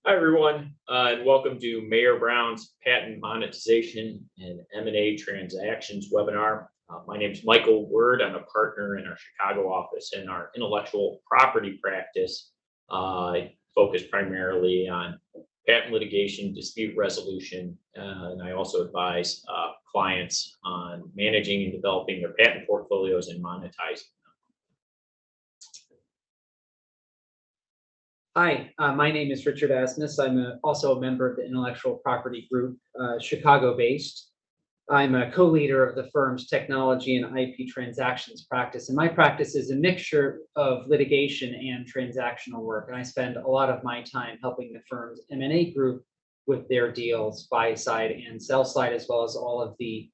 Hi, everyone, and welcome to Mayor Brown's Patent Monetization and M&A Transactions webinar. My name is Michael Word. I'm a partner in our Chicago office in our intellectual property practice. I focus primarily on patent litigation, dispute resolution, and I also advise clients on managing and developing their patent portfolios and monetizing. Hi, my name is Richard Assmus. I'm also a member of the Intellectual Property Group, Chicago-based. I'm a co-leader of the firm's technology and IP transactions practice, and my practice is a mixture of litigation and transactional work. And I spend a lot of my time helping the firm's M&A group with their deals, buy side and sell side, as well as all of the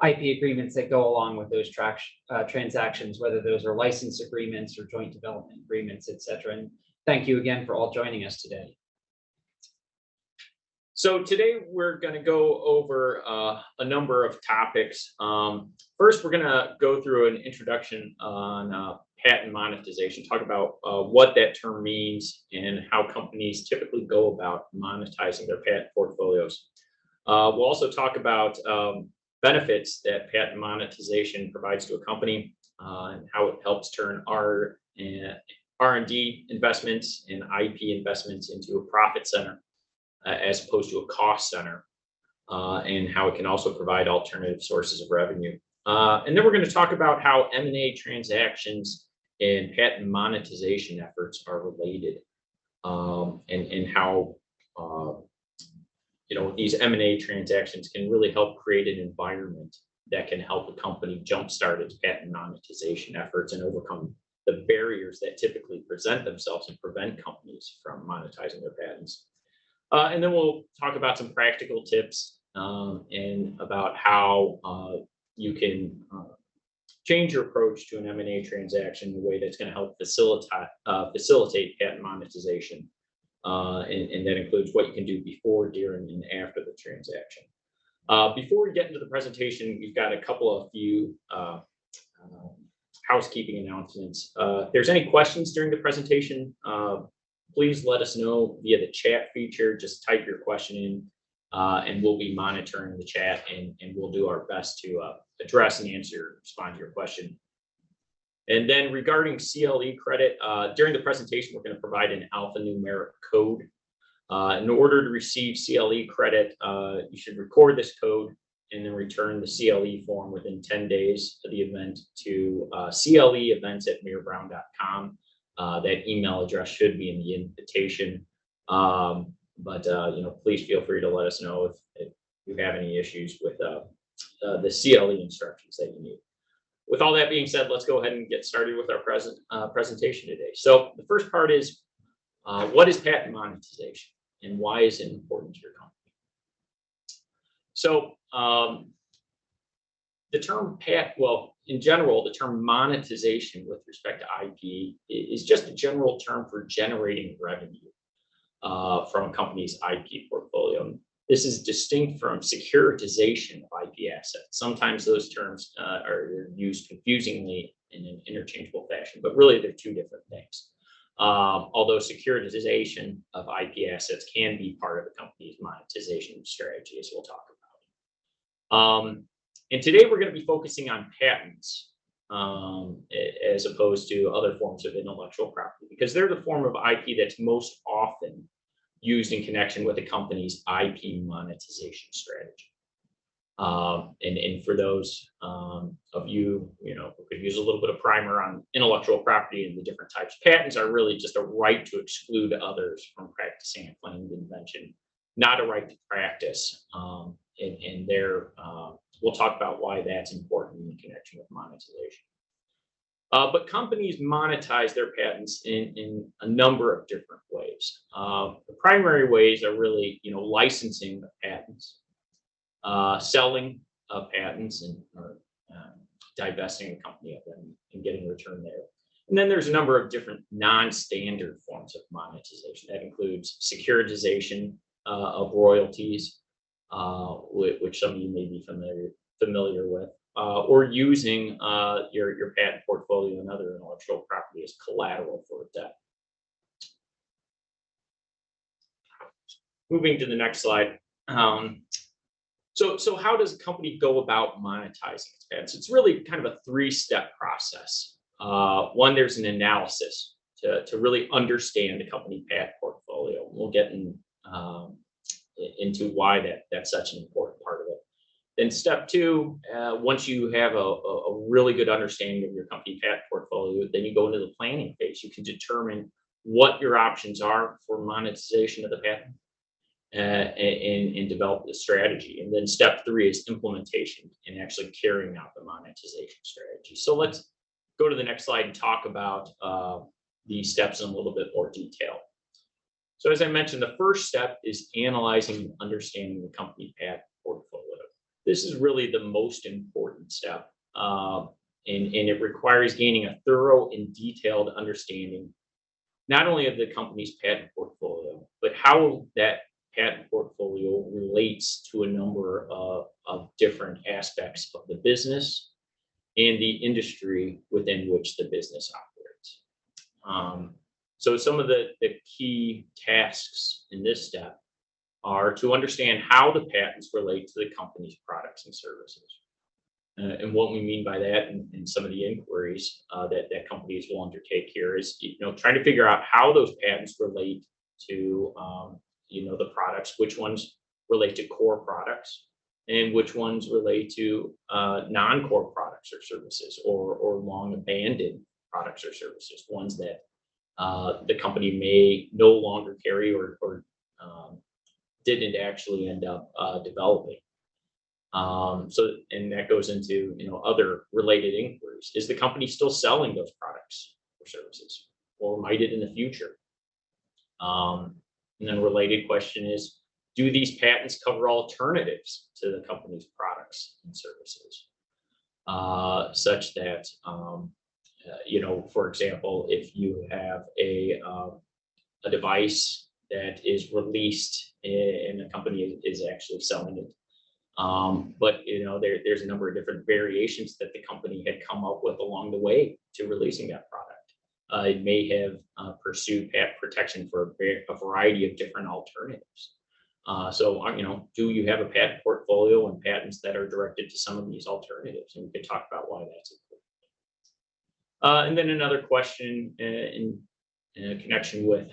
IP agreements that go along with those transactions, whether those are license agreements or joint development agreements, et cetera. And thank you again for all joining us today. So today we're going to go over a number of topics. First, we're going to go through an introduction on patent monetization, talk about what that term means and how companies typically go about monetizing their patent portfolios. We'll also talk about benefits that patent monetization provides to a company and how it helps turn R&D investments and IP investments into a profit center as opposed to a cost center, and how it can also provide alternative sources of revenue. And then we're going to talk about how M&A transactions and patent monetization efforts are related, and how these M&A transactions can really help create an environment that can help a company jumpstart its patent monetization efforts and overcome the barriers that typically present themselves and prevent companies from monetizing their patents. And then we'll talk about some practical tips and about how you can change your approach to an M&A transaction in a way that's going to help facilitate patent monetization. And that includes what you can do before, during, and after the transaction. Before we get into the presentation, we've got a few housekeeping announcements. If there's any questions during the presentation, please let us know via the chat feature. Just type your question in, and we'll be monitoring the chat, and we'll do our best to address and respond to your question. And then regarding CLE credit, during the presentation, we're going to provide an alphanumeric code. In order to receive CLE credit, you should record this code and then return the CLE form within 10 days of the event to cleevents@mayorbrown.com. That email address should be in the invitation. But please feel free to let us know if you have any issues with the CLE instructions that you need. With all that being said, let's go ahead and get started with our presentation today. So the first part is, what is patent monetization and why is it important to your company? So the term in general, the term monetization with respect to IP is just a general term for generating revenue from a company's IP portfolio. This is distinct from securitization of IP assets. Sometimes those terms are used confusingly in an interchangeable fashion, but really they're two different things. Although securitization of IP assets can be part of a company's monetization strategy, as we'll talk about. And today we're going to be focusing on patents as opposed to other forms of intellectual property, because they're the form of IP that's most often used in connection with a company's IP monetization strategy. And for those of you, who could use a little bit of primer on intellectual property and the different types, patents are really just a right to exclude others from practicing a claimed invention, not a right to practice. And we'll talk about why that's important in connection with monetization. But companies monetize their patents in a number of different ways. The primary ways are really, licensing of patents, selling of patents, or divesting a company of them and getting a return there. And then there's a number of different non-standard forms of monetization. That includes securitization of royalties, which some of you may be familiar with, or using your patent portfolio and other intellectual property as collateral for a debt. moving to the next slide. So how does a company go about monetizing its patents? It's really kind of a three-step process. One, there's an analysis to really understand the company patent portfolio. We'll get into why that's such an important part of it. Then step two, once you have a really good understanding of your company patent portfolio, then you go into the planning phase. You can determine what your options are for monetization of the patent and develop the strategy. And then step three is implementation and actually carrying out the monetization strategy. So let's go to the next slide and talk about these steps in a little bit more detail. So as I mentioned, the first step is analyzing and understanding the company patent portfolio. This is really the most important step, and it requires gaining a thorough and detailed understanding not only of the company's patent portfolio, but how that patent portfolio relates to a number of different aspects of the business and the industry within which the business operates. So some of the key tasks in this step are to understand how the patents relate to the company's products and services. And what we mean by that and some of the inquiries that companies will undertake here is, trying to figure out how those patents relate to, the products, which ones relate to core products and which ones relate to non-core products or services or long abandoned products or services, ones that the company may no longer carry or didn't actually end up developing. And that goes into other related inquiries. Is the company still selling those products or services, or might it in the future? And then a related question is, do these patents cover alternatives to the company's products and services, such that for example, if you have a device that is released and the company is actually selling it, but there's a number of different variations that the company had come up with along the way to releasing that product. It may have pursued patent protection for a variety of different alternatives. So do you have a patent portfolio and patents that are directed to some of these alternatives? And we could talk about why that's important. And then another question in connection with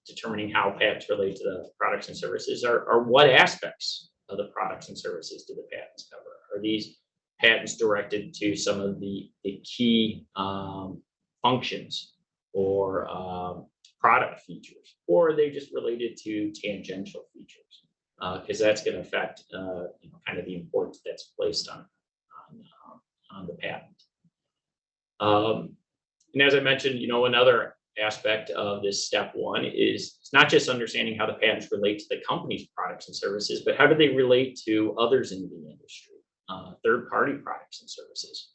determining how patents relate to the products and services are what aspects of the products and services do the patents cover? Are these patents directed to some of the key functions or product features, or are they just related to tangential features? Because that's going to affect kind of the importance that's placed on the patent. And as I mentioned, another aspect of this step one is it's not just understanding how the patents relate to the company's products and services, but how do they relate to others in the industry, third-party products and services?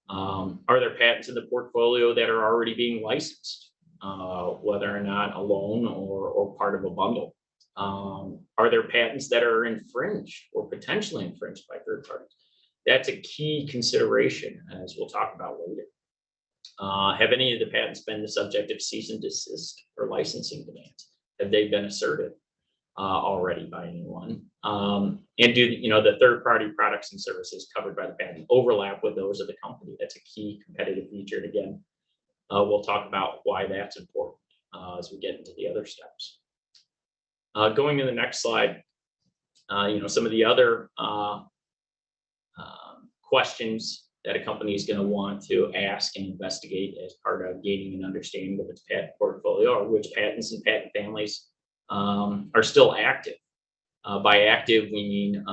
Are there patents in the portfolio that are already being licensed, whether or not alone or part of a bundle? Are there patents that are infringed or potentially infringed by third parties? That's a key consideration, as we'll talk about later. Have any of the patents been the subject of cease and desist or licensing demands? Have they been asserted already by anyone? And do the third-party products and services covered by the patent overlap with those of the company? That's a key competitive feature. And again, we'll talk about why that's important as we get into the other steps. Going to the next slide, some of the other questions that a company is going to want to ask and investigate as part of gaining an understanding of its patent portfolio or which patents and patent families are still active. By active, we mean,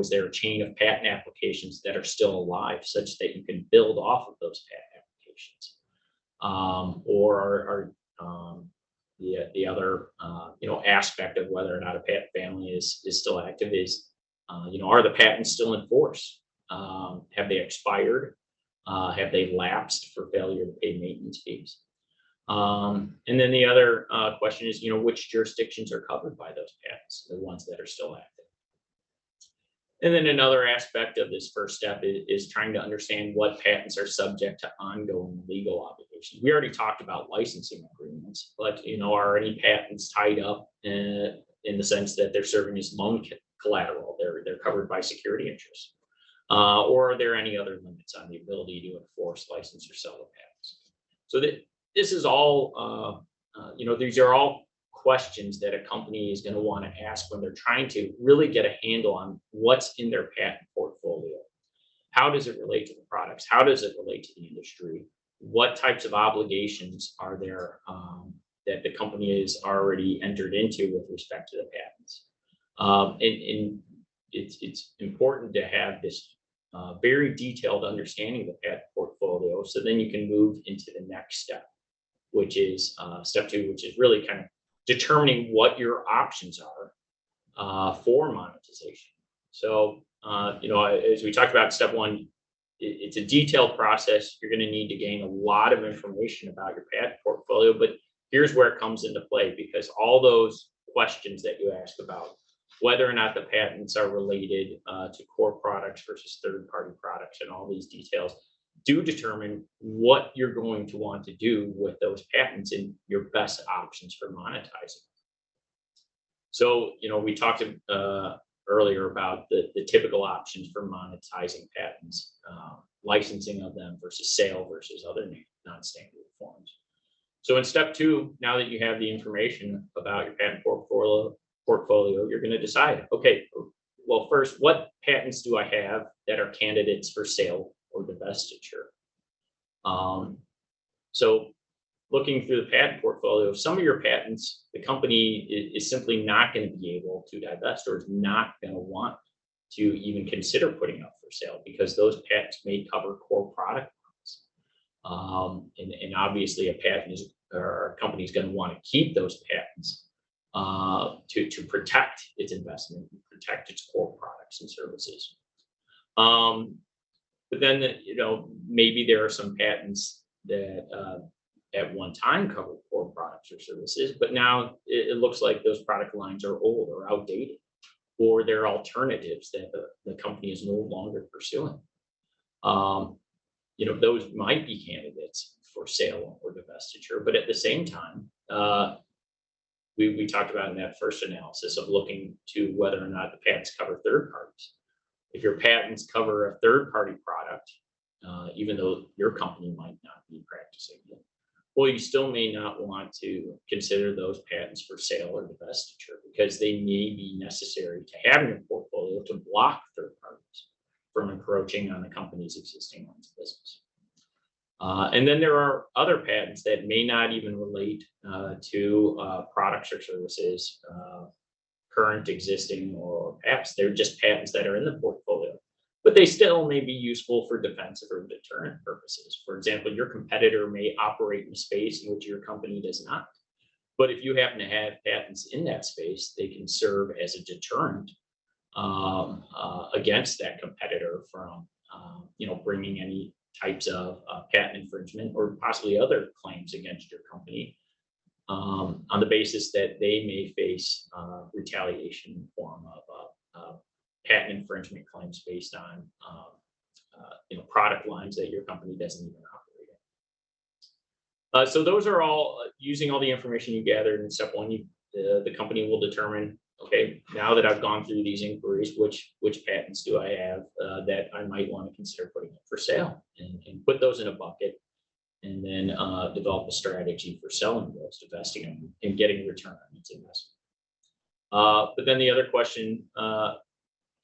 is there a chain of patent applications that are still alive such that you can build off of those patent applications? Or the other, aspect of whether or not a patent family is still active is, are the patents still in force? Have they expired? Have they lapsed for failure to pay maintenance fees? And then the other question is, which jurisdictions are covered by those patents, the ones that are still active? And then another aspect of this first step is trying to understand what patents are subject to ongoing legal obligations. We already talked about licensing agreements, but are any patents tied up in the sense that they're serving as loan collateral. They're covered by security interest. Or are there any other limits on the ability to enforce, license, or sell the patents? So that this is all, these are all questions that a company is going to want to ask when they're trying to really get a handle on what's in their patent portfolio. How does it relate to the products? How does it relate to the industry? What types of obligations are there that the company has already entered into with respect to the patents? And it's important to have this very detailed understanding of the patent portfolio, so then you can move into the next step, which is step 2, which is really kind of determining what your options are for monetization. So, as we talked about step 1, it's a detailed process. You're going to need to gain a lot of information about your patent portfolio, but here's where it comes into play, because all those questions that you ask about whether or not the patents are related to core products versus third-party products and all these details do determine what you're going to want to do with those patents and your best options for monetizing. So, we talked earlier about the typical options for monetizing patents, licensing of them versus sale versus other non-standard forms. So in step 2, now that you have the information about your patent portfolio, you're going to decide, okay, well, first, what patents do I have that are candidates for sale or divestiture? So looking through the patent portfolio, some of your patents, the company is simply not going to be able to divest, or is not going to want to even consider putting up for sale, because those patents may cover core product lines. And obviously a company is going to want to keep those patents to protect its investment, protect its core products and services. But then, maybe there are some patents that at one time covered core products or services, but now it looks like those product lines are old or outdated, or they're alternatives that the company is no longer pursuing. Those might be candidates for sale or divestiture, but at the same time, we talked about in that first analysis of looking to whether or not the patents cover third parties. If your patents cover a third party product, even though your company might not be practicing it, well, you still may not want to consider those patents for sale or divestiture, because they may be necessary to have in your portfolio to block third parties from encroaching on the company's existing lines of business. And then there are other patents that may not even relate to products or services, current, existing, or past. They're just patents that are in the portfolio, but they still may be useful for defensive or deterrent purposes. For example, your competitor may operate in a space in which your company does not. But if you happen to have patents in that space, they can serve as a deterrent against that competitor from, bringing any types of patent infringement or possibly other claims against your company on the basis that they may face retaliation in the form of patent infringement claims based on product lines that your company doesn't even operate in. So those are all using all the information you gathered in step 1. The company will determine, okay, now that I've gone through these inquiries, which patents do I have that I might want to consider putting up for sale, and put those in a bucket, and then develop a strategy for selling those, divesting them, and getting a return on its investment. But then the other question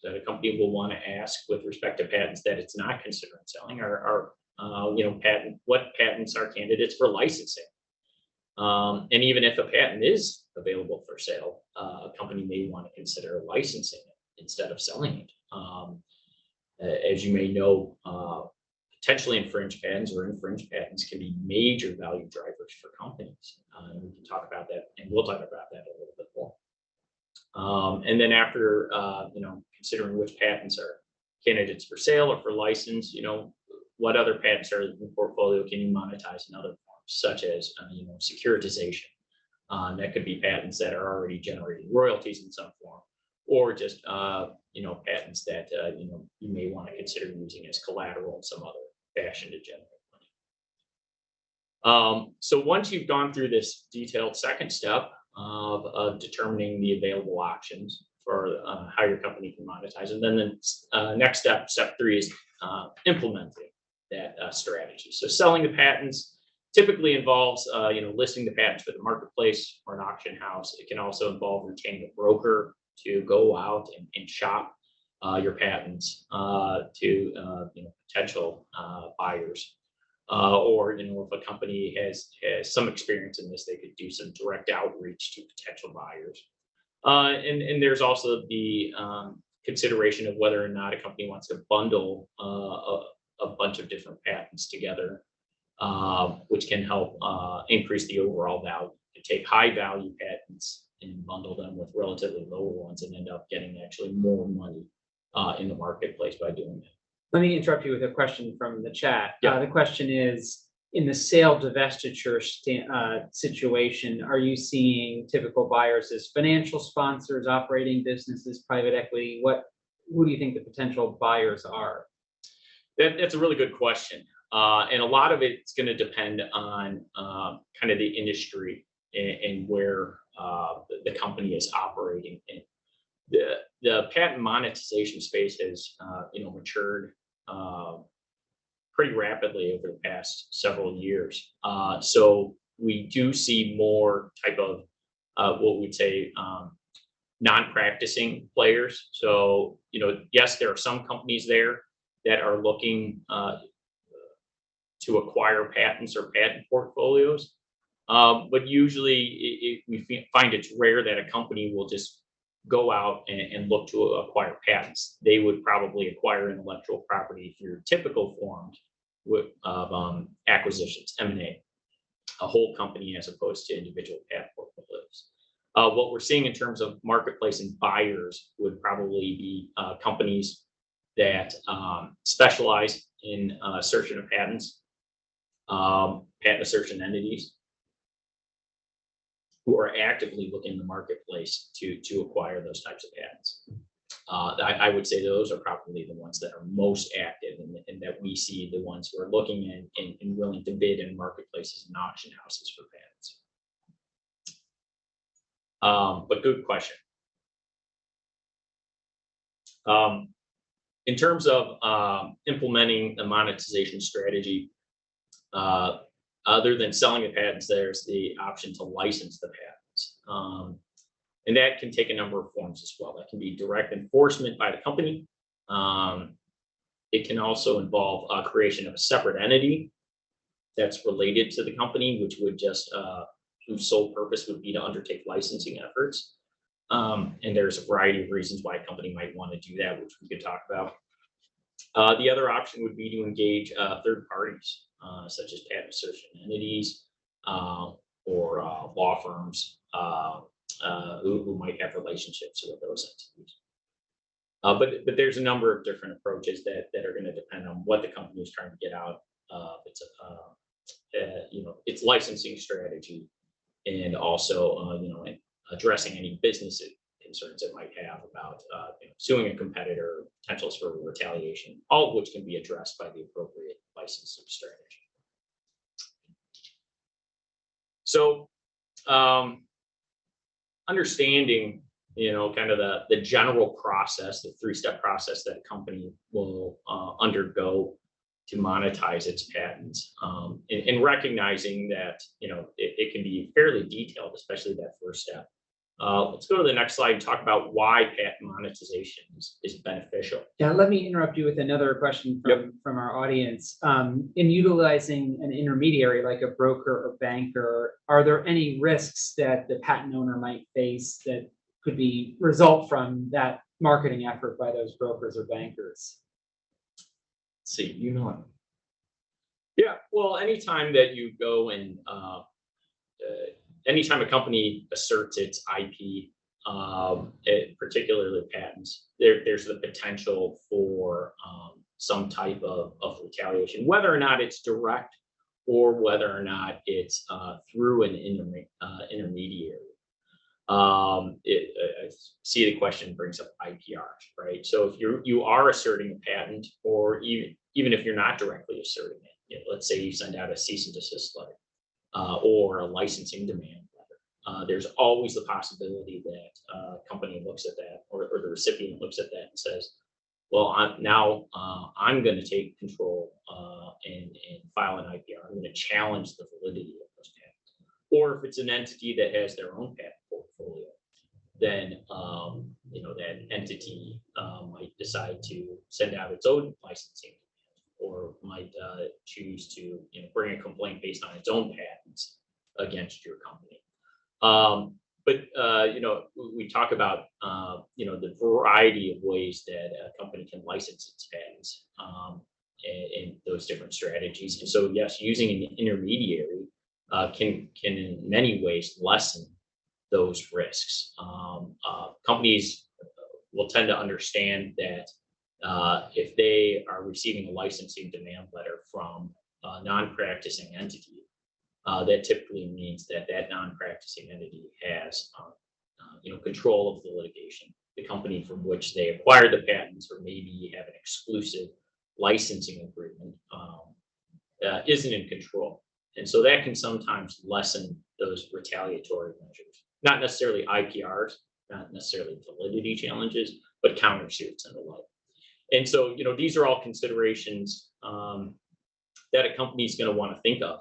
that a company will want to ask with respect to patents that it's not considering selling are what patents are candidates for licensing. And even if a patent is available for sale, a company may want to consider licensing it instead of selling it. As you may know, potentially infringed patents or infringed patents can be major value drivers for companies. And we can talk about that, and we'll talk about that a little bit more. And then after, considering which patents are candidates for sale or for license, what other patents are in the portfolio can you monetize in other forms, such as, securitization. That could be patents that are already generating royalties in some form, or just, patents that, you may want to consider using as collateral in some other fashion to generate money. So once you've gone through this detailed second step, of determining the available options for how your company can monetize. And then the next step, step 3, is implementing that strategy. So selling the patents typically involves listing the patents for the marketplace or an auction house. It can also involve retaining a broker to go out and shop your patents to potential buyers. Or if a company has some experience in this, they could do some direct outreach to potential buyers. And there's also the consideration of whether or not a company wants to bundle a bunch of different patents together, which can help increase the overall value. You take high value patents and bundle them with relatively lower ones and end up getting actually more money in the marketplace by doing that. Let me interrupt you with a question from the chat. Yeah. The question is, in the sale divestiture situation, are you seeing typical buyers as financial sponsors, operating businesses, private equity? Who do you think the potential buyers are? That's a really good question. And a lot of it's going to depend on kind of the industry and where the company is operating in. The patent monetization space has matured pretty rapidly over the past several years. So we do see more type of what we'd say non-practicing players. So yes, there are some companies there that are looking to acquire patents or patent portfolios, but usually we find it's rare that a company will just go out and look to acquire patents. They would probably acquire intellectual property through typical forms of acquisitions, M&A, a whole company as opposed to individual patent portfolios. What we're seeing in terms of marketplace and buyers would probably be companies that specialize in assertion of patents, patent assertion entities, who are actively looking in the marketplace to acquire those types of patents. I would say those are probably the ones that are most active and that we see the ones who are looking and willing to bid in marketplaces and auction houses for patents. But good question. In terms of implementing a monetization strategy, other than selling the patents, there's the option to license the patents. And that can take a number of forms as well. That can be direct enforcement by the company. It can also involve creation of a separate entity that's related to the company, which would just, whose sole purpose would be to undertake licensing efforts. And there's a variety of reasons why a company might want to do that, which we could talk about. The other option would be to engage third parties, such as patent assertion entities or law firms who might have relationships with those entities. But there's a number of different approaches that are going to depend on what the company is trying to get out of its licensing strategy, and also addressing any business concerns it might have about suing a competitor, potentials for retaliation, all of which can be addressed by the appropriate licensing strategy. So understanding kind of the general process, the 3-step process that a company will undergo to monetize its patents, and recognizing that it can be fairly detailed, especially that first step. Let's go to the next slide and talk about why patent monetization is beneficial. Yeah, let me interrupt you with another question from our audience. In utilizing an intermediary like a broker or banker, are there any risks that the patent owner might face that could result from that marketing effort by those brokers or bankers? Let's see, Yeah, well, anytime that you go and anytime a company asserts its IP, particularly patents, there's the potential for some type of retaliation, whether or not it's direct or whether or not it's through an intermediary. I see the question brings up IPRs, right? So if you are asserting a patent, or even if you're not directly asserting it, let's say you send out a cease and desist letter, or a licensing demand there's always the possibility that a company looks at that, or the recipient looks at that and says, well, I'm going to take control and file an IPR. I'm going to challenge the validity of those patents. Or if it's an entity that has their own patent portfolio, then that entity might decide to send out its own licensing, or might choose to bring a complaint based on its own patents against your company. We talk about the variety of ways that a company can license its patents, and those different strategies. And so, yes, using an intermediary can in many ways lessen those risks. Companies will tend to understand that if they are receiving a licensing demand letter from a non-practicing entity, that typically means that non-practicing entity has control of the litigation. The company from which they acquired the patents, or maybe have an exclusive licensing agreement, isn't in control. And so that can sometimes lessen those retaliatory measures. Not necessarily IPRs, not necessarily validity challenges, but countersuits and the like. And so, these are all considerations that a company is going to want to think of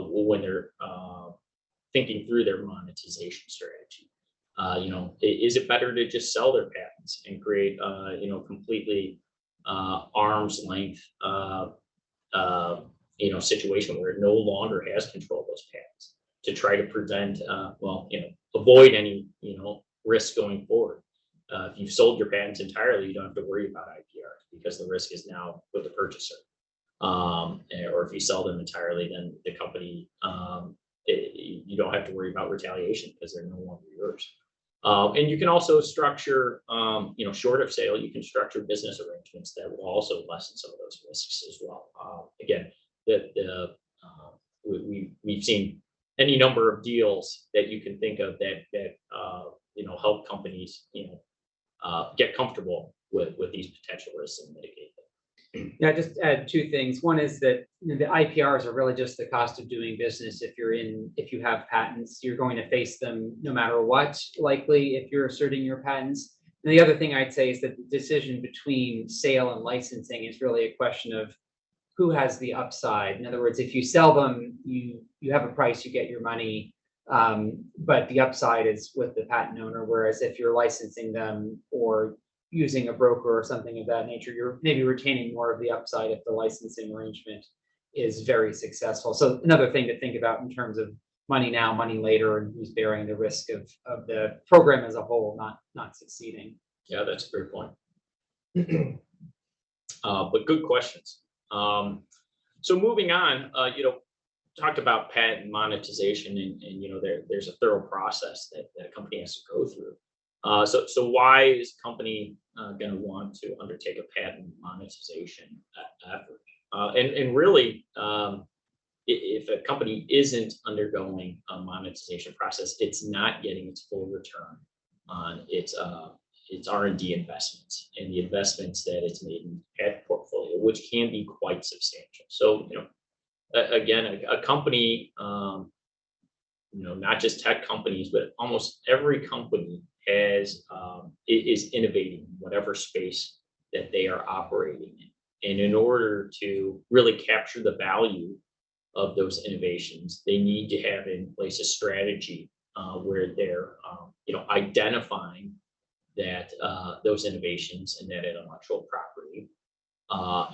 when they're thinking through their monetization strategy. Is it better to just sell their patents and create, completely arm's length, situation where it no longer has control of those patents, to try to prevent, avoid any, risk going forward? If you've sold your patents entirely, you don't have to worry about IPR, because the risk is now with the purchaser. Or if you sell them entirely, then the company, you don't have to worry about retaliation because they're no longer yours. And you can also structure, short of sale, you can structure business arrangements that will also lessen some of those risks as well. Again, we've seen any number of deals that you can think of that help companies, get comfortable with these potential risks and mitigate them. Yeah, just add two things. One is that the IPRs are really just the cost of doing business. If you have patents, you're going to face them no matter what, likely, if you're asserting your patents. And the other thing I'd say is that the decision between sale and licensing is really a question of who has the upside. In other words, if you sell them, you have a price, you get your money, but the upside is with the patent owner. Whereas if you're licensing them or using a broker or something of that nature, you're maybe retaining more of the upside if the licensing arrangement is very successful. So another thing to think about in terms of money now, money later, and who's bearing the risk of the program as a whole not succeeding. Yeah, that's a great point. But good questions. So moving on, talked about patent monetization, and there's a thorough process that a company has to go through. So why is a company going to want to undertake a patent monetization effort? And really, if a company isn't undergoing a monetization process, it's not getting its full return on its R&D investments and the investments that it's made in patent portfolio, which can be quite substantial. So, again, a company, not just tech companies, but almost every company is innovating in whatever space that they are operating in. And in order to really capture the value of those innovations, they need to have in place a strategy where they're, identifying that those innovations and that intellectual property,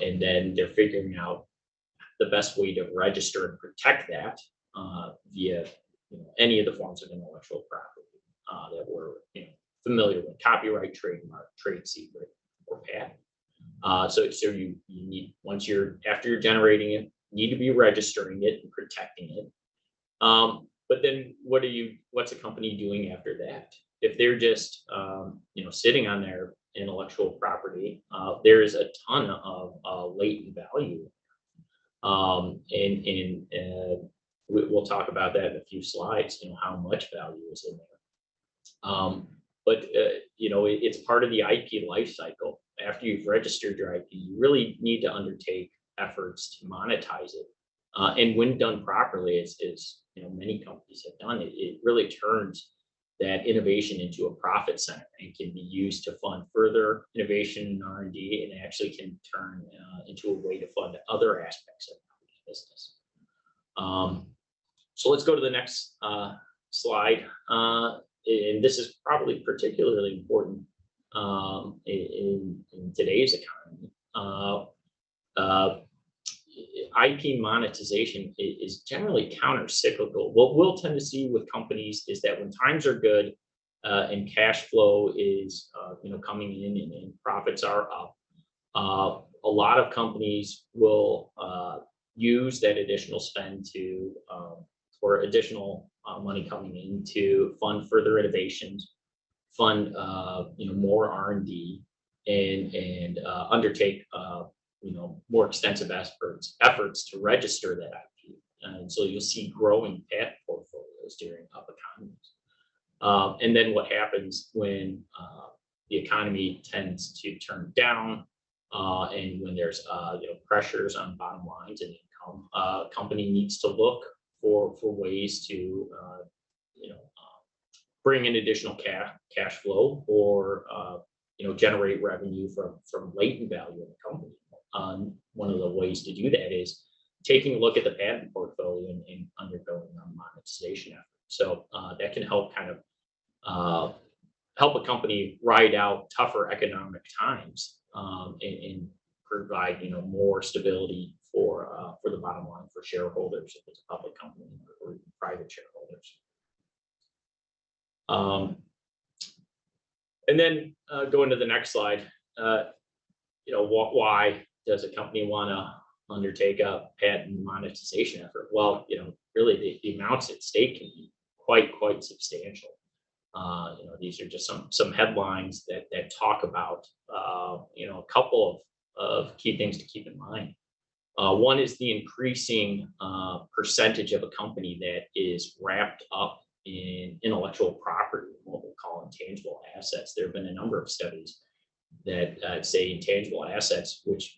and then they're figuring out the best way to register and protect that via any of the forms of intellectual property that we're familiar with: copyright, trademark, trade secret, or patent. So you need, after you're generating it, you need to be registering it and protecting it. But then what's a company doing after that? If they're just sitting on their intellectual property, there is a ton of latent value. And we'll talk about that in a few slides, how much value is in there. But it's part of the IP life cycle. After you've registered your IP, you really need to undertake efforts to monetize it. And when done properly, it's many companies have done, it really turns that innovation into a profit center and can be used to fund further innovation in R&D, and actually can turn into a way to fund other aspects of the business. So let's go to the next slide. And this is probably particularly important in today's economy. IP monetization is generally counter-cyclical. What we'll tend to see with companies is that when times are good and cash flow is coming in and profits are up, a lot of companies will use that additional spend to or additional money coming in to fund further innovations, fund more R&D, and undertake more extensive efforts to register that IP. And so you'll see growing patent portfolios during up economies. And then what happens when the economy tends to turn down, and when there's pressures on bottom lines and income, a company needs to look for ways to bring in additional cash flow, or generate revenue from latent value in the company. One of the ways to do that is taking a look at the patent portfolio and undergoing a monetization effort. So that can help kind of help a company ride out tougher economic times, and provide more stability for the bottom line for shareholders, if it's a public company or private shareholders. And then going to the next slide, why does a company want to undertake a patent monetization effort? Well, really the amounts at stake can be quite substantial. These are just some headlines that talk about a couple of key things to keep in mind. One is the increasing percentage of a company that is wrapped up in intellectual property, what we'll call intangible assets. There have been a number of studies that say intangible assets, which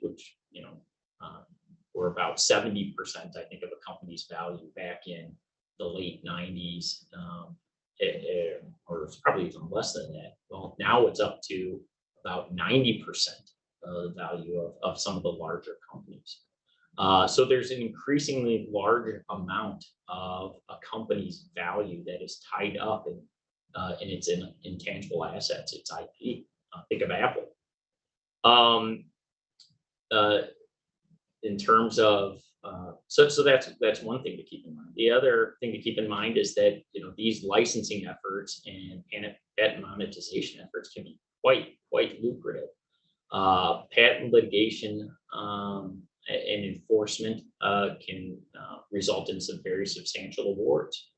were about 70%, I think, of a company's value back in the late 90s, or it's probably even less than that. Well, now it's up to about 90% of the value of some of the larger companies. So there's an increasingly large amount of a company's value that is tied up in its intangible assets, its IP. Think of Apple. In terms of so that's one thing to keep in mind. The other thing to keep in mind is that these licensing efforts and patent monetization efforts can be quite lucrative. Patent litigation and enforcement can result in some very substantial awards.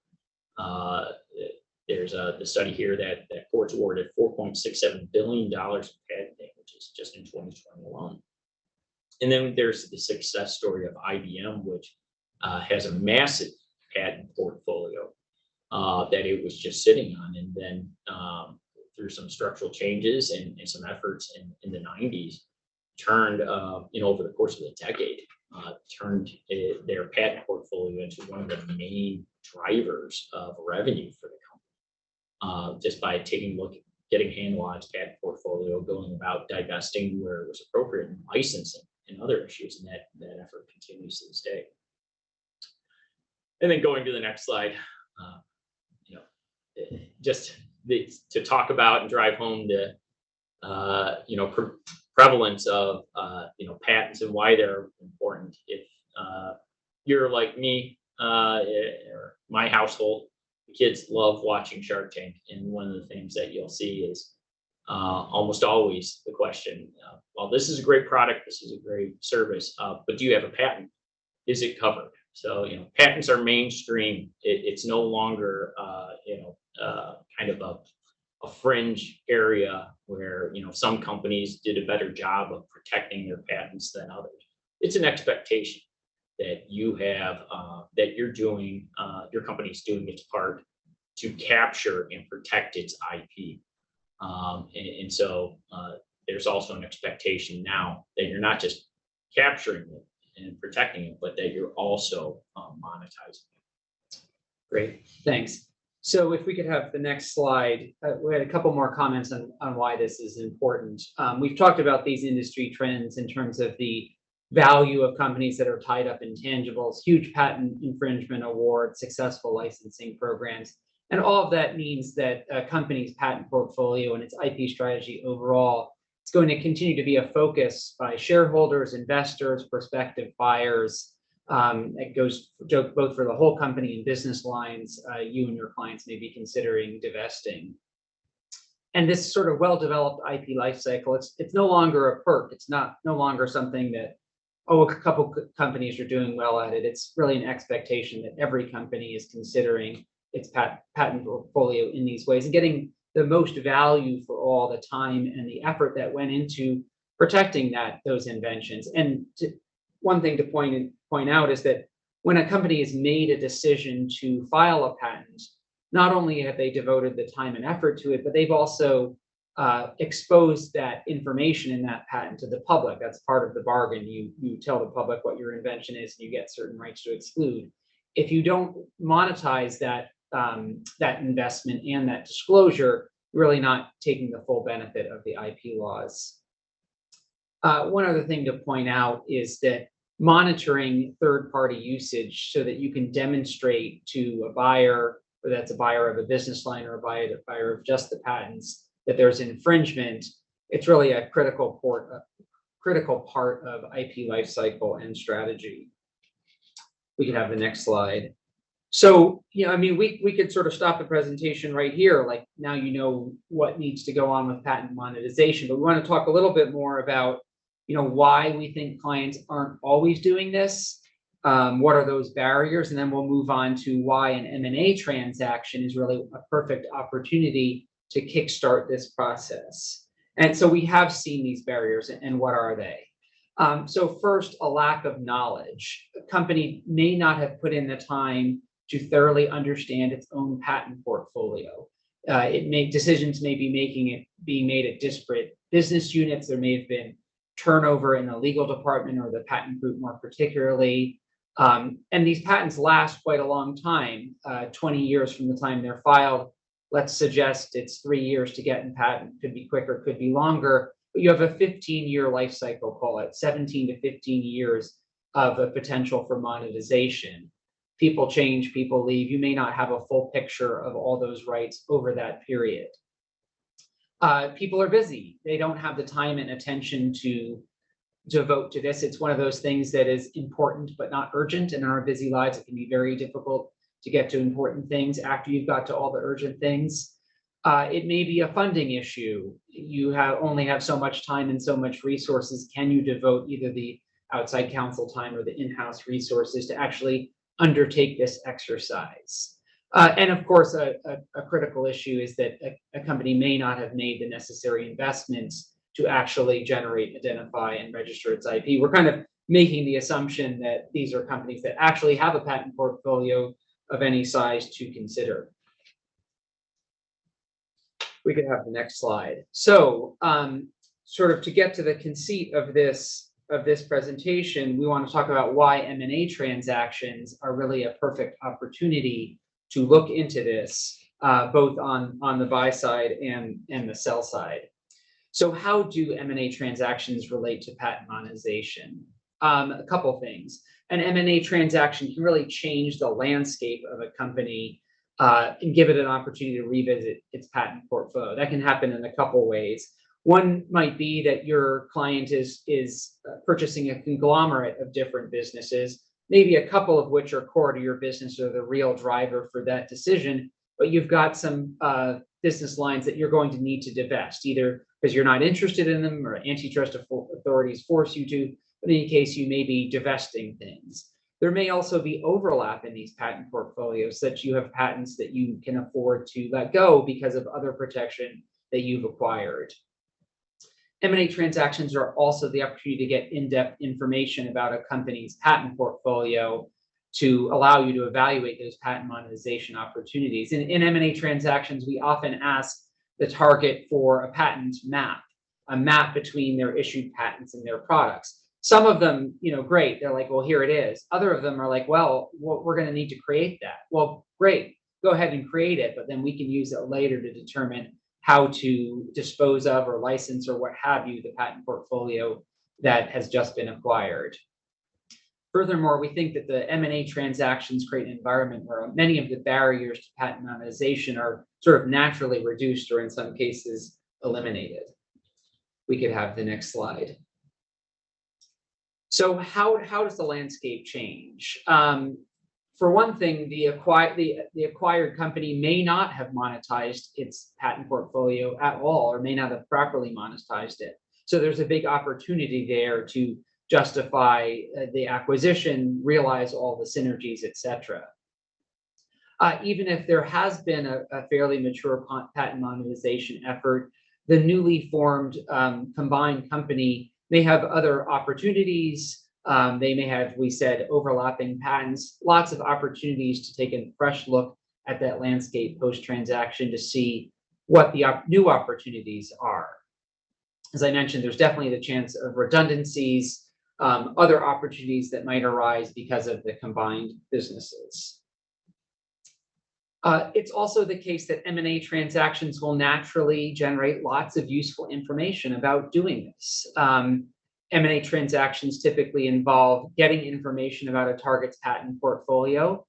There's the study here that courts awarded $4.67 billion in patent damages just in 2020 alone. And then there's the success story of IBM, which has a massive patent portfolio that it was just sitting on, and then through some structural changes and some efforts in the 90s, turned over the course of a decade, turned their patent portfolio into one of the main drivers of revenue for the company, just by taking a look, getting a handle on its patent portfolio, going about divesting where it was appropriate, and licensing and other issues, and that effort continues to this day. And then going to the next slide, just to talk about and drive home the prevalence of patents and why they're important. If you're like me, or my household, the kids love watching Shark Tank, and one of the things that you'll see is almost always the question, well, this is a great product, this is a great service, but do you have a patent? Is it covered? So patents are mainstream. It's no longer kind of a fringe area where some companies did a better job of protecting their patents than others. It's an expectation that you have, that you're doing, your company's doing its part to capture and protect its IP. And so there's also an expectation now that you're not just capturing it and protecting it, but that you're also monetizing it. Great, thanks. So if we could have the next slide, we had a couple more comments on why this is important. We've talked about these industry trends in terms of the value of companies that are tied up in tangibles, huge patent infringement awards, successful licensing programs. And all of that means that a company's patent portfolio and its IP strategy overall is going to continue to be a focus by shareholders, investors, prospective buyers. It goes both for the whole company and business lines you and your clients may be considering divesting. And this sort of well-developed IP lifecycle, it's no longer a perk. It's no longer something that, oh, a couple companies are doing well at it. It's really an expectation that every company is considering its patent portfolio in these ways and getting the most value for all the time and the effort that went into protecting those inventions. And one thing to point out is that when a company has made a decision to file a patent, not only have they devoted the time and effort to it, but they've also exposed that information in that patent to the public. That's part of the bargain. You tell the public what your invention is, and you get certain rights to exclude. If you don't monetize that investment and that disclosure, you're really not taking the full benefit of the IP laws. One other thing to point out is that monitoring third-party usage so that you can demonstrate to a buyer, whether that's a buyer of a business line or a buyer of just the patents, that there's infringement, it's really a critical part of IP lifecycle and strategy. We could have the next slide. So, I mean, we could sort of stop the presentation right here. Like, now you know what needs to go on with patent monetization, but we want to talk a little bit more about, why we think clients aren't always doing this. What are those barriers? And then we'll move on to why an M&A transaction is really a perfect opportunity to kickstart this process. And so we have seen these barriers, and what are they? So first, a lack of knowledge. A company may not have put in the time to thoroughly understand its own patent portfolio. Decisions may be being made at disparate business units. There may have been turnover in the legal department or the patent group more particularly. And these patents last quite a long time, 20 years from the time they're filed. Let's suggest it's 3 years to get in patent. Could be quicker, could be longer. But you have a 15-year life cycle, call it 17 to 15 years of a potential for monetization. People change, people leave. You may not have a full picture of all those rights over that period. People are busy. They don't have the time and attention to devote to this. It's one of those things that is important but not urgent. And in our busy lives, it can be very difficult to get to important things after you've got to all the urgent things. It may be a funding issue. You only have so much time and so much resources. Can you devote either the outside counsel time or the in-house resources to actually undertake this exercise? And of course, a critical issue is that a company may not have made the necessary investments to actually generate, identify, and register its IP. We're kind of making the assumption that these are companies that actually have a patent portfolio of any size to consider. We could have the next slide. So sort of to get to the conceit of this presentation, we want to talk about why M&A transactions are really a perfect opportunity to look into this, both on the buy side and the sell side. So how do M&A transactions relate to patent monetization? A couple things. An M&A transaction can really change the landscape of a company and give it an opportunity to revisit its patent portfolio. That can happen in a couple ways. One might be that your client is purchasing a conglomerate of different businesses, maybe a couple of which are core to your business or the real driver for that decision, but you've got some business lines that you're going to need to divest, either because you're not interested in them or antitrust authorities force you to. In any case, you may be divesting things. There may also be overlap in these patent portfolios, that you have patents that you can afford to let go because of other protection that you've acquired. M&A transactions are also the opportunity to get in-depth information about a company's patent portfolio to allow you to evaluate those patent monetization opportunities. In M&A transactions, we often ask the target for a patent map, a map between their issued patents and their products. Some of them, great. They're like, well, here it is. Other of them are like, well, we're going to need to create that. Well, great. Go ahead and create it, but then we can use it later to determine how to dispose of or license or what have you the patent portfolio that has just been acquired. Furthermore, we think that the M&A transactions create an environment where many of the barriers to patent monetization are sort of naturally reduced or in some cases eliminated. We could have the next slide. So how does the landscape change? For one thing, the acquired company may not have monetized its patent portfolio at all, or may not have properly monetized it. So there's a big opportunity there to justify the acquisition, realize all the synergies, etc. Even if there has been a fairly mature patent monetization effort, the newly formed combined company may have other opportunities. They may have, we said, overlapping patents, lots of opportunities to take a fresh look at that landscape post-transaction to see what the new opportunities are. As I mentioned, there's definitely the chance of redundancies, other opportunities that might arise because of the combined businesses. It's also the case that M&A transactions will naturally generate lots of useful information about doing this. M&A transactions typically involve getting information about a target's patent portfolio.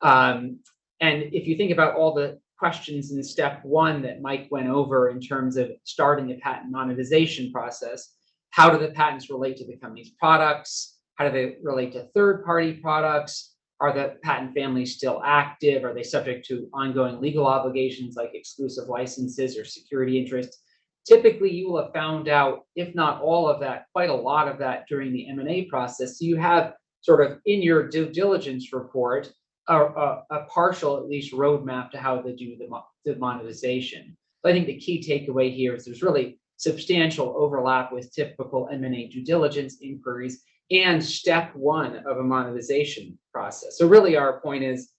And if you think about all the questions in step one that Mike went over in terms of starting the patent monetization process, how do the patents relate to the company's products? How do they relate to third-party products? Are the patent families still active? Are they subject to ongoing legal obligations like exclusive licenses or security interests? Typically, you will have found out, if not all of that, quite a lot of that during the M&A process. So you have sort of in your due diligence report, a partial, at least, roadmap to how to do the monetization. But I think the key takeaway here is there's really substantial overlap with typical M&A due diligence inquiries and step one of a monetization process. So really our point is,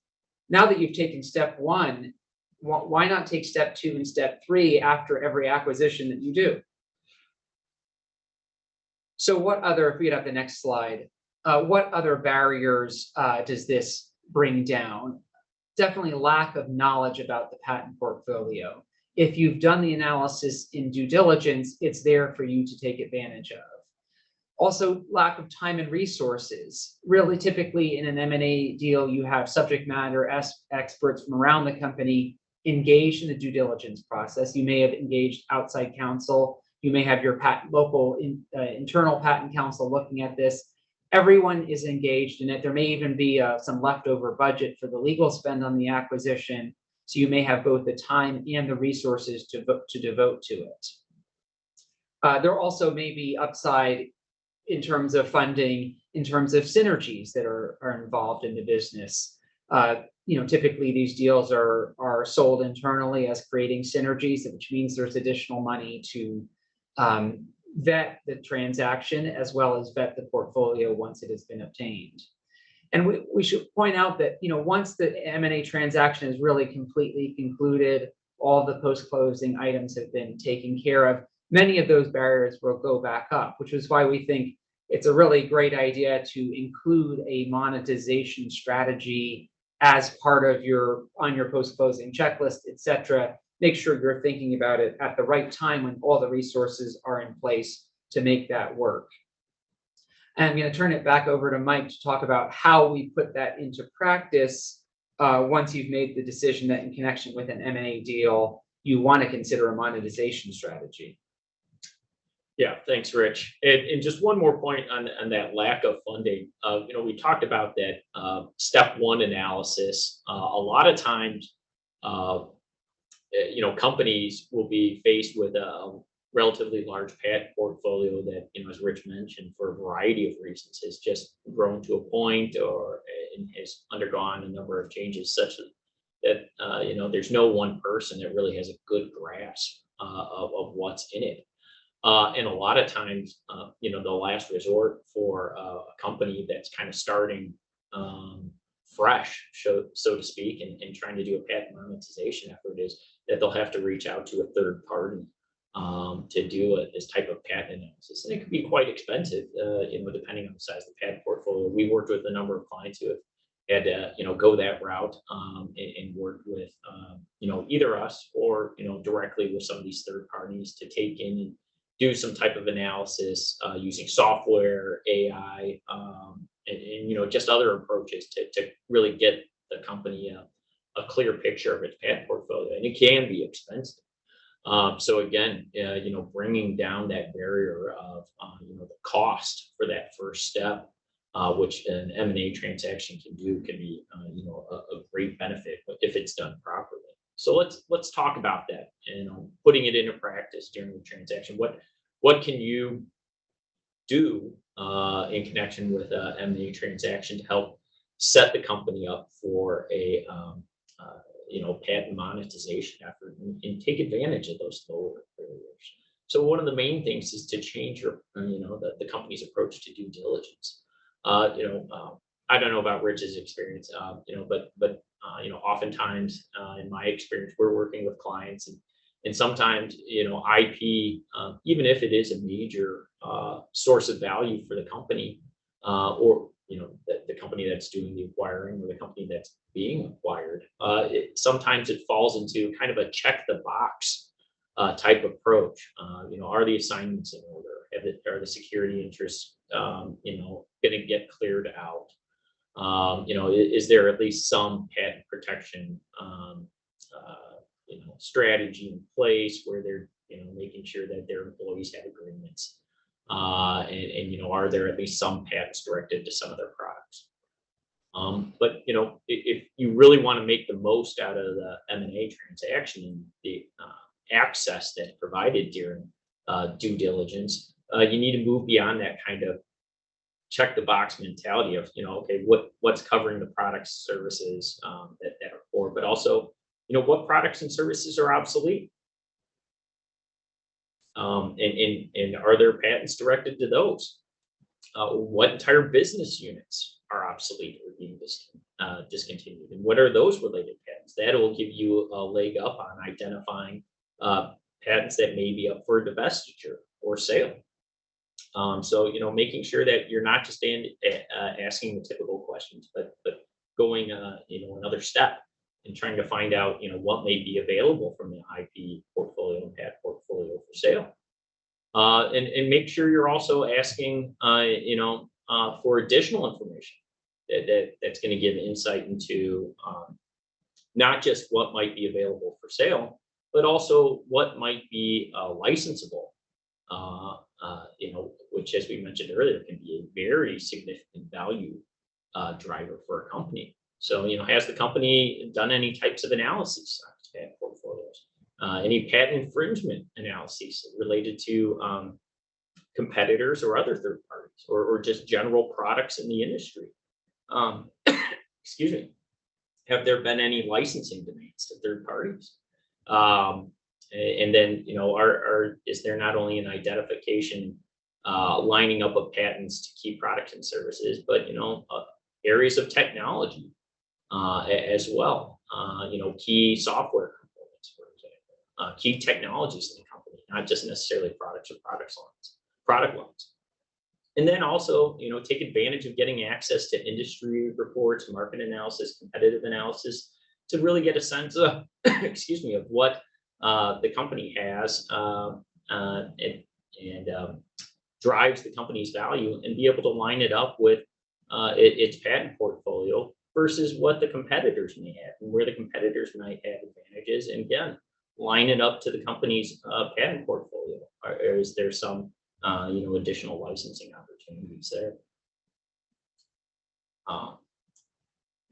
now that you've taken step one, why not take step two and step three after every acquisition that you do? So what other, if we could have the next slide, what other barriers does this bring down? Definitely lack of knowledge about the patent portfolio. If you've done the analysis in due diligence, it's there for you to take advantage of. Also, lack of time and resources. Really, typically in an M&A deal, you have subject matter experts from around the company engaged in the due diligence process. You may have engaged outside counsel. You may have your local internal patent counsel looking at this. Everyone is engaged in it. There may even be some leftover budget for the legal spend on the acquisition. So you may have both the time and the resources to devote to it. There also may be upside in terms of funding, in terms of synergies that are involved in the business. Typically these deals are sold internally as creating synergies, which means there's additional money to vet the transaction as well as vet the portfolio once it has been obtained. And we should point out that once the M&A transaction is really completely concluded, all the post-closing items have been taken care of, many of those barriers will go back up, which is why we think it's a really great idea to include a monetization strategy as part of your post-closing checklist, etc. Make sure you're thinking about it at the right time when all the resources are in place to make that work. And I'm going to turn it back over to Mike to talk about how we put that into practice once you've made the decision that in connection with an M&A deal, you want to consider a monetization strategy. Yeah, thanks, Rich. And just one more point on that lack of funding. We talked about that step one analysis. A lot of times, companies will be faced with a relatively large patent portfolio that, as Rich mentioned, for a variety of reasons, has just grown to a point or has undergone a number of changes such that, there's no one person that really has a good grasp of what's in it. And a lot of times, the last resort for a company that's kind of starting fresh, so to speak, and trying to do a patent monetization effort is that they'll have to reach out to a third party to do this type of patent analysis, and it could be quite expensive, depending on the size of the patent portfolio. We worked with a number of clients who have had to, go that route, and work with, either us or, directly with some of these third parties to take in and do some type of analysis using software, AI, and just other approaches to really get the company a clear picture of its patent portfolio, and it can be expensive. So again, bringing down that barrier of, the cost for that first step, which an M&A transaction can do, can be, a great benefit if it's done properly. So let's talk about that, and putting it into practice during the transaction. What can you do in connection with a M&A transaction to help set the company up for a patent monetization effort, and take advantage of those lower barriers. So one of the main things is to change your, the company's approach to due diligence. I don't know about Rich's experience, but oftentimes, in my experience, we're working with clients, and sometimes, IP, even if it is a major source of value for the company, or the company that's doing the acquiring, or the company that's being acquired, sometimes it falls into kind of a check the box type approach. Are the assignments in order? Are the security interests, going to get cleared out? Is there at least some patent protection, strategy in place where they're, making sure that their employees have agreements, and are there at least some patents directed to some of their products? But if you really want to make the most out of the M&A transaction and the access that's provided during due diligence, you need to move beyond that kind of check the box mentality of, okay, what's covering the products, services, that are core, but also, what products and services are obsolete, and are there patents directed to those? What entire business units are obsolete or being discontinued, and what are those related patents? That will give you a leg up on identifying patents that may be up for divestiture or sale. So making sure that you're not just asking the typical questions, but going another step and trying to find out what may be available from the IP portfolio and patent portfolio for sale. And make sure you're also asking for additional information that's going to give insight into not just what might be available for sale, but also what might be licensable, which, as we mentioned earlier, can be a very significant value driver for a company. So, has the company done any types of analysis on its patent portfolios? Any patent infringement analyses related to competitors or other third parties, or just general products in the industry? Excuse me. Have there been any licensing demands to third parties? And then, is there not only an identification, lining up of patents to key products and services, but areas of technology as well? Key software components, for example, key technologies in the company, not just necessarily products or product lines. And then also, take advantage of getting access to industry reports, market analysis, competitive analysis, to really get a sense of, excuse me, of what the company has, and drives the company's value, and be able to line it up with its patent portfolio versus what the competitors may have, and where the competitors might have advantages, and again, line it up to the company's patent portfolio. Or is there some additional licensing opportunities there?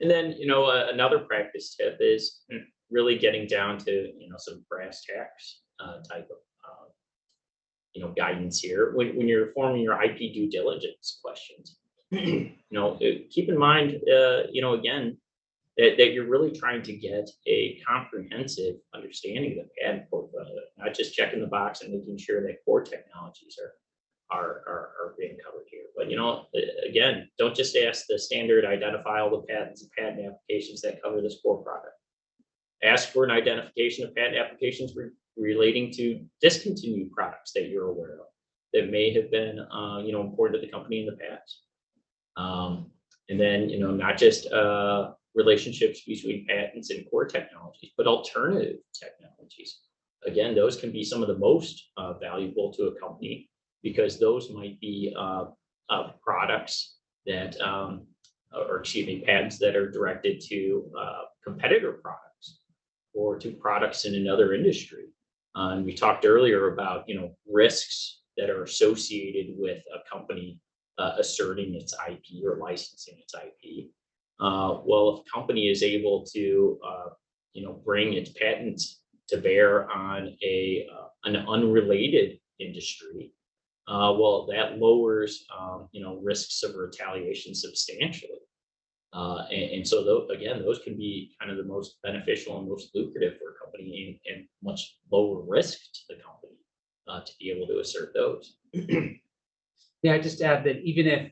And then, another practice tip is really getting down to, some brass tacks type of, guidance here. When you're forming your IP due diligence questions, keep in mind, again, that you're really trying to get a comprehensive understanding of the patent portfolio, not just checking the box and making sure that core technologies are being covered here. But again, don't just ask the standard identify all the patents and patent applications that cover this core product. Ask for an identification of patent applications relating to discontinued products that you're aware of that may have been, important to the company in the past. And then, not just relationships between patents and core technologies, but alternative technologies. Again, those can be some of the most valuable to a company because those might be products that, patents that are directed to competitor products or to products in another industry. And we talked earlier about, risks that are associated with a company asserting its IP or licensing its IP. Well, if a company is able to, bring its patents to bear on an unrelated industry, well, that lowers, risks of retaliation substantially. And so, again, those can be kind of the most beneficial and most lucrative for a company and much lower risk to the company to be able to assert those. Yeah, I just add that even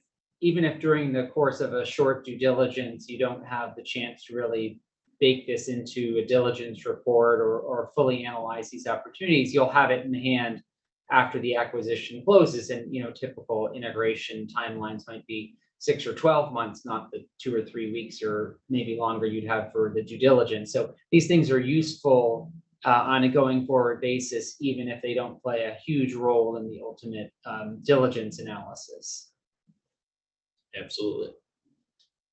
if during the course of a short due diligence, you don't have the chance to really bake this into a diligence report or fully analyze these opportunities, you'll have it in hand after the acquisition closes. And, typical integration timelines might be 6 or 12 months, not the 2 or 3 weeks or maybe longer you'd have for the due diligence. So these things are useful on a going forward basis, even if they don't play a huge role in the ultimate diligence analysis. Absolutely.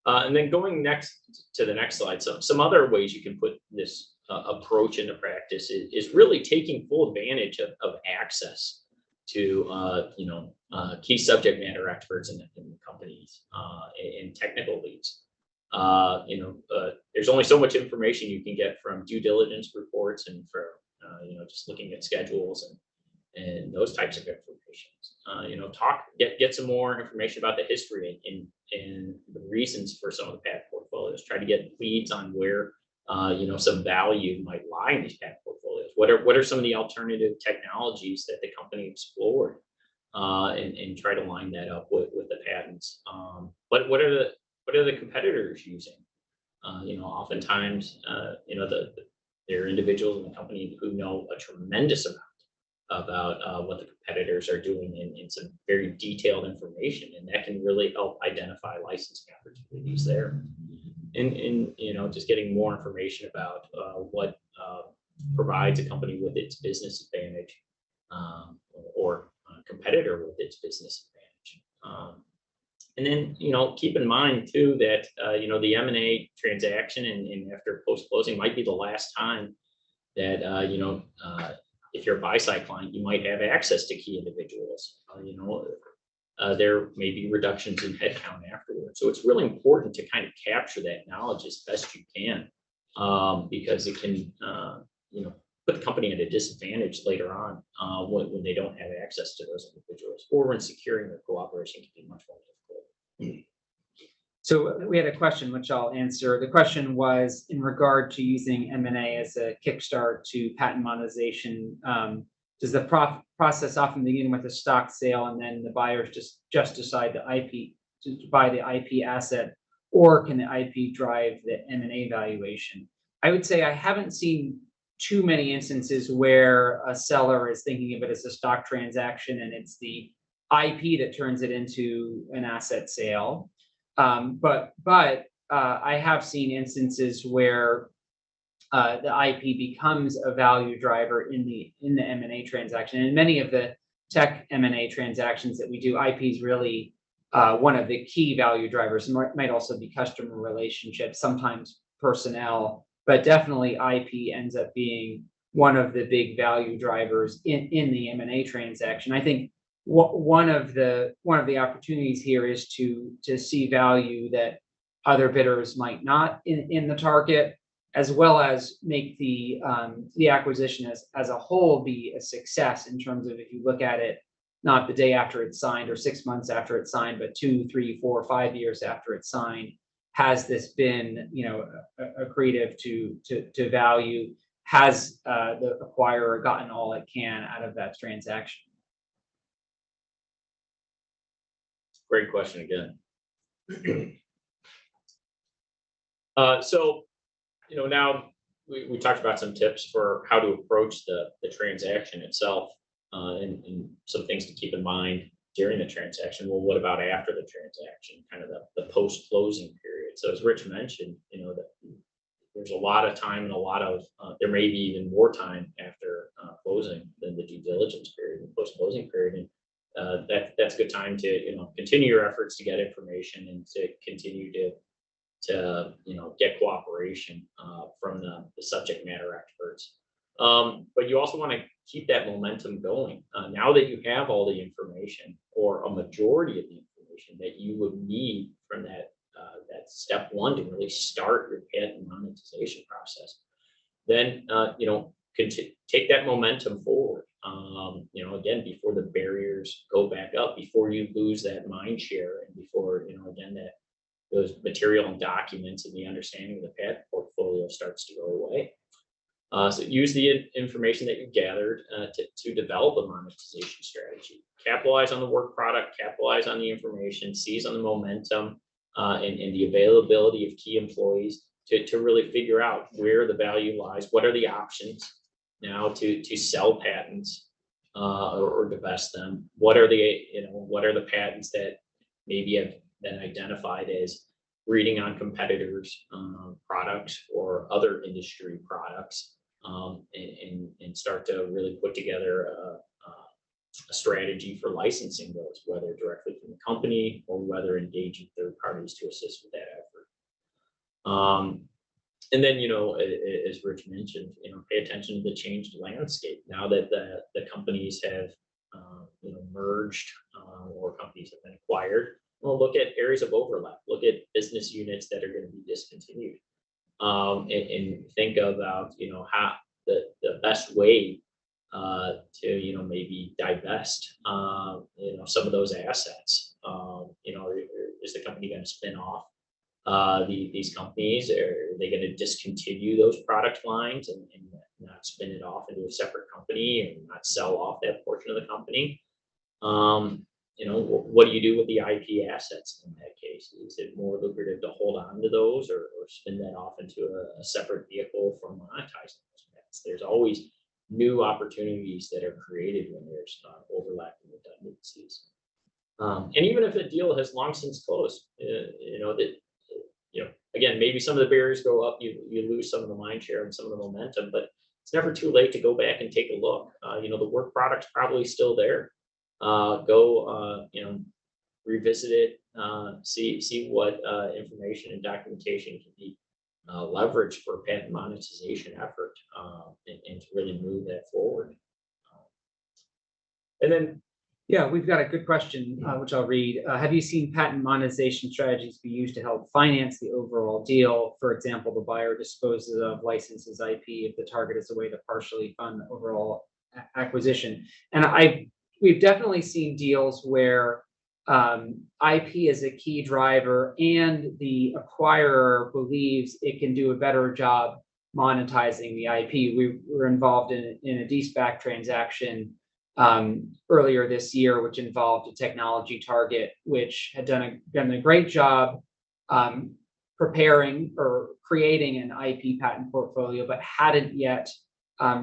And then going next to the next slide, some other ways you can put this approach into practice is really taking full advantage of access to key subject matter experts in the companies and technical leads. There's only so much information you can get from due diligence reports and for just looking at schedules and those types of information. Get some more information about the history and the reasons for some of the patent portfolios. Try to get leads on where some value might lie in these patent portfolios. What are some of the alternative technologies that the company explored, and try to line that up with the patents. But what are the competitors using? Oftentimes, there are individuals in the company who know a tremendous amount about what the competitors are doing in some very detailed information, and that can really help identify licensing opportunities there. And just getting more information about what provides a company with its business advantage, or a competitor with its business advantage. And then, keep in mind too that, the M&A transaction and after post-closing might be the last time that, if you're a buy-side client, you might have access to key individuals. There may be reductions in headcount afterwards. So it's really important to kind of capture that knowledge as best you can, because it can, put the company at a disadvantage later on when they don't have access to those individuals, or when securing their cooperation can be much more difficult. So we had a question which I'll answer. The question was in regard to using M&A as a kickstart to patent monetization. Does the process often begin with a stock sale and then the buyers just decide to buy the IP asset, or can the IP drive the M&A valuation? I would say I haven't seen too many instances where a seller is thinking of it as a stock transaction and it's the IP that turns it into an asset sale. But I have seen instances where the IP becomes a value driver in the M&A transaction. And many of the tech M&A transactions that we do, IP is really one of the key value drivers. It might also be customer relationships, sometimes personnel, but definitely IP ends up being one of the big value drivers in the M&A transaction. I think one of the opportunities here is to see value that other bidders might not in the target, as well as make the acquisition as a whole be a success in terms of, if you look at it, not the day after it's signed or 6 months after it's signed, but 2, 3, 4, 5 years after it's signed. Has this been, accretive to value? Has the acquirer gotten all it can out of that transaction? Great question again. So, now we talked about some tips for how to approach the transaction itself, and some things to keep in mind during the transaction. Well, what about after the transaction, kind of the post-closing period? So as Rich mentioned, that there's a lot of time and a lot of, there may be even more time after closing than the due diligence period and post-closing period. And that's a good time to, continue your efforts to get information and to continue to get cooperation from the subject matter experts. But you also want to keep that momentum going. Now that you have all the information, or a majority of the information that you would need from that step one to really start your patent monetization process, then take that momentum forward. Again, before the barriers go back up, before you lose that mind share, and before again that those material and documents and the understanding of the patent portfolio starts to go away. So use the information that you gathered to develop a monetization strategy. Capitalize on the work product, capitalize on the information, seize on the momentum and the availability of key employees to really figure out where the value lies, what are the options now to sell patents or divest them, what are the patents that maybe have been identified as reading on competitors' products or other industry products, and start to really put together a strategy for licensing those, whether directly from the company or whether engaging third parties to assist with that effort. And then, as Rich mentioned, pay attention to the changed landscape now that the companies have, merged, or companies have been acquired. Well, look at areas of overlap. Look at business units that are going to be discontinued, and think about, how the best way to, maybe divest, some of those assets. Is the company going to spin off these companies? Are they going to discontinue those product lines and not spin it off into a separate company and not sell off that portion of the company? What do you do with the IP assets in that case? Is it more lucrative to hold on to those, or spin that off into a separate vehicle for monetizing those patents? There's always new opportunities that are created when there's overlapping redundancies. And even if a deal has long since closed, again, maybe some of the barriers go up, you lose some of the mind share and some of the momentum, but it's never too late to go back and take a look. The work product's probably still there. Go, revisit it, see what information and documentation can be leveraged for a patent monetization effort, and to really move that forward. And then, Yeah, we've got a good question, which I'll read. Have you seen patent monetization strategies be used to help finance the overall deal? For example, the buyer disposes of licenses IP if the target is a way to partially fund the overall acquisition. And we've definitely seen deals where IP is a key driver and the acquirer believes it can do a better job monetizing the IP. We were involved in a de-SPAC transaction earlier this year, which involved a technology target, which had done a great job preparing or creating an IP patent portfolio, but hadn't yet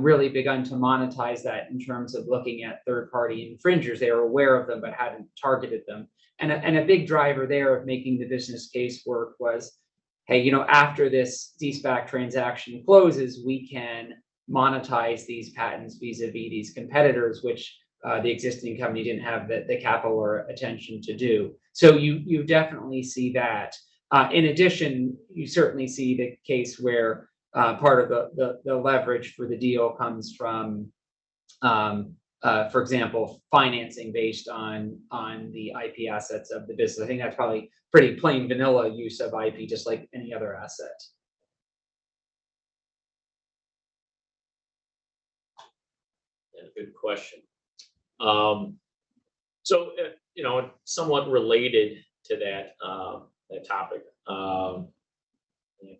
really begun to monetize that in terms of looking at third-party infringers. They were aware of them, but hadn't targeted them. And a big driver there of making the business case work was, hey, after this de-SPAC transaction closes, we can monetize these patents vis-a-vis these competitors, which the existing company didn't have the capital or attention to do. So you definitely see that. In addition, you certainly see the case where part of the leverage for the deal comes from, for example, financing based on the IP assets of the business. I think that's probably pretty plain vanilla use of IP, just like any other asset. Good question. So, somewhat related to that topic, the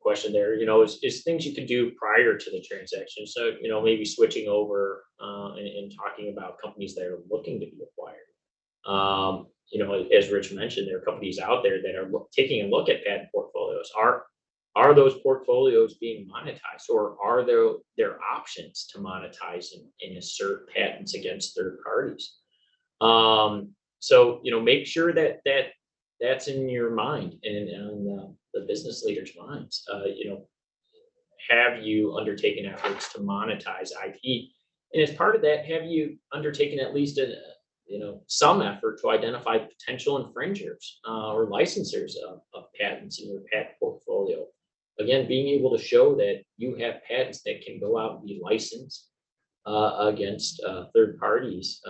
question there, is things you can do prior to the transaction. So, maybe switching over and talking about companies that are looking to be acquired. As Rich mentioned, there are companies out there that are taking a look at patent portfolios. are those portfolios being monetized, or are there options to monetize and assert patents against third parties? So make sure that's in your mind and on the business leaders' minds. Have you undertaken efforts to monetize IP? And as part of that, have you undertaken at least some effort to identify potential infringers or licensors of patents in your patent portfolio? Again, being able to show that you have patents that can go out and be licensed against third parties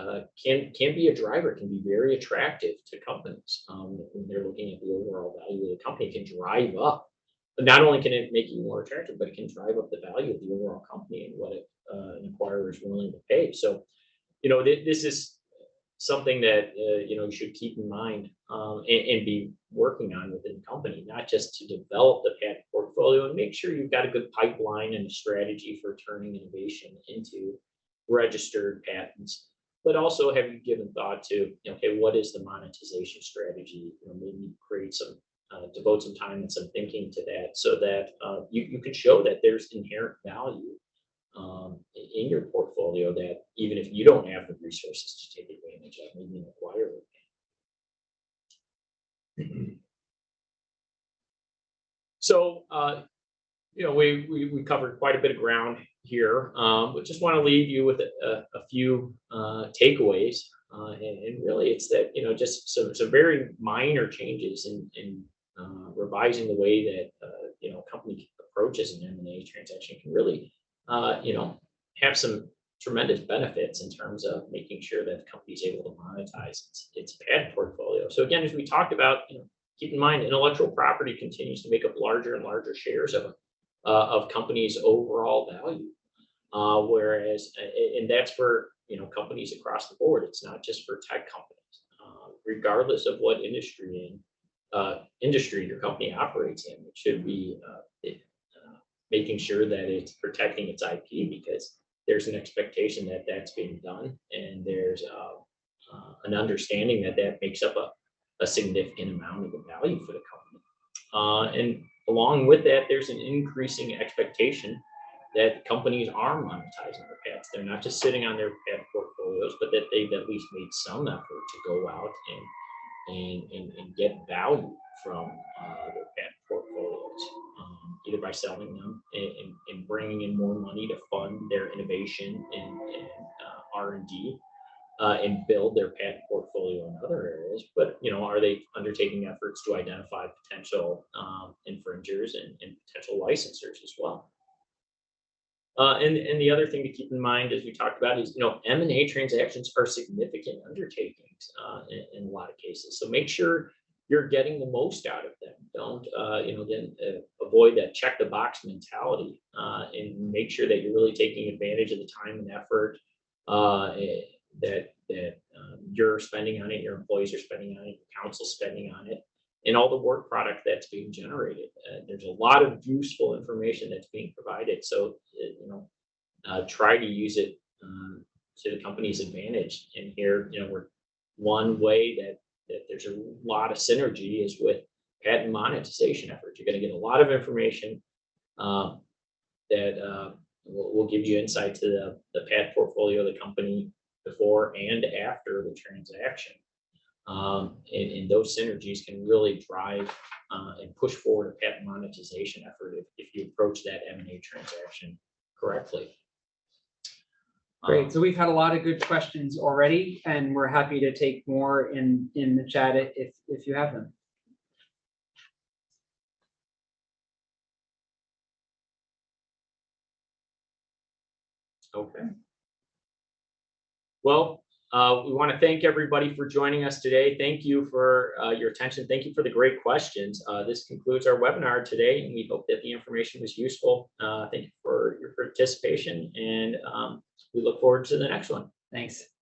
can be a driver, can be very attractive to companies when they're looking at the overall value of the company. It can drive up. But not only can it make you more attractive, but it can drive up the value of the overall company and what an acquirer is willing to pay. So, this is something that you should keep in mind and be working on within the company, not just to develop the patent portfolio and make sure you've got a good pipeline and a strategy for turning innovation into registered patents, but also have you given thought to, okay, what is the monetization strategy? Maybe create some, devote some time and some thinking to that so that you can show that there's inherent value in your portfolio that even if you don't have the resources to take advantage of, maybe an acquirer can. So, we covered quite a bit of ground here, but just want to leave you with a few takeaways. And really, it's that, just some very minor changes in revising the way that, a company approaches an M&A transaction can really have some tremendous benefits in terms of making sure that the company is able to monetize its patent portfolio. So again, as we talked about, keep in mind intellectual property continues to make up larger and larger shares of companies' overall value. Whereas, and that's for companies across the board. It's not just for tech companies, regardless of what industry your company operates in. It should be making sure that it's protecting its IP, because there's an expectation that that's being done, and there's an understanding that that makes up a significant amount of the value for the company. And along with that, there's an increasing expectation that companies are monetizing their patents. They're not just sitting on their patent portfolios, but that they've at least made some effort to go out and get value from their patent portfolios, either by selling them and bringing in more money to fund their innovation and R&D and build their patent portfolio in other areas. But are they undertaking efforts to identify potential infringers and potential licensors as well? And the other thing to keep in mind, as we talked about, is M&A transactions are significant undertakings in a lot of cases. So make sure you're getting the most out of them. Don't avoid that check the box mentality, and make sure that you're really taking advantage of the time and effort that you're spending on it, your employees are spending on it, your counsel's spending on it, and all the work product that's being generated. There's a lot of useful information that's being provided. So, try to use it to the company's advantage. And here, we're one way that there's a lot of synergy is with patent monetization efforts. You're going to get a lot of information that will give you insight to the patent portfolio of the company before and after the transaction. And those synergies can really drive and push forward a patent monetization effort if you approach that M&A transaction correctly. Great. So we've had a lot of good questions already, and we're happy to take more in the chat if you have them. Okay. Well, we want to thank everybody for joining us today. Thank you for your attention. Thank you for the great questions. This concludes our webinar today, and we hope that the information was useful. Thank you for your participation, and we look forward to the next one. Thanks.